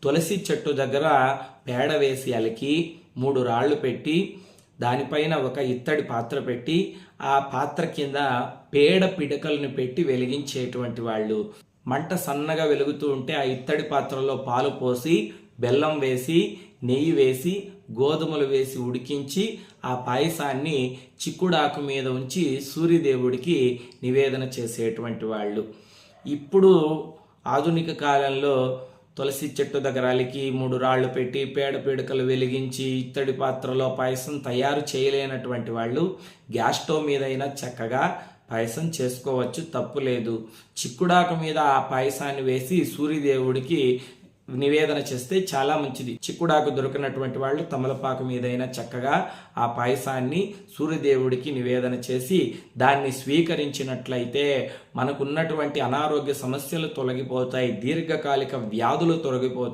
తులసి చెట్టు దగ్గర పేడ వేసి అలికి 3 రాళ్ళు పెట్టి దానిపైన ఒక ఇత్తడి పాత్ర పెట్టి ఆ పాత్ర కింద పేడ పిడకలను పెట్టి వెలిగించేటువంటి వాళ్ళు. మంట సన్నగా వెలుగుతూ ఉంటే ఆ ఇత్తడి పాత్రలో పాలు పోసి బెల్లం వేసి నెయ్యి వేసి గోధుమలు వేసి ఉడికించి ఆ పాయసాన్ని చిక్కుడాకు మీద ఉంచి సూర్యదేవుడికి నివేదన చేసేటువంటి వాళ్ళు. ఇప్పుడు ఆధునిక కాలంలో తులసి చెట్టు దగ్గర అలికి 3 రాళ్ళు పెట్టి పేడ పీడకలు వెలిగించి ఇత్తడి పాత్రలో పాయసం తయారు చేయలేనటువంటి వాళ్ళు గ్యాస్ స్టవ్ మీద అయినా చక్కగా పాయసం చేసుకోవచ్చు, తప్పు లేదు. చిక్కుడాకు మీద ఆ పాయసాన్ని వేసి సూర్యదేవుడికి నివేదన చేస్తే చాలా మంచిది. చిక్కుడాకు దొరికినటువంటి వాళ్ళు తమలపాకు మీదైనా చక్కగా ఆ పాయసాన్ని సూర్యదేవుడికి నివేదన చేసి దాన్ని స్వీకరించినట్లయితే మనకున్నటువంటి అనారోగ్య సమస్యలు తొలగిపోతాయి, దీర్ఘకాలిక వ్యాధులు తొలగిపోతాయి.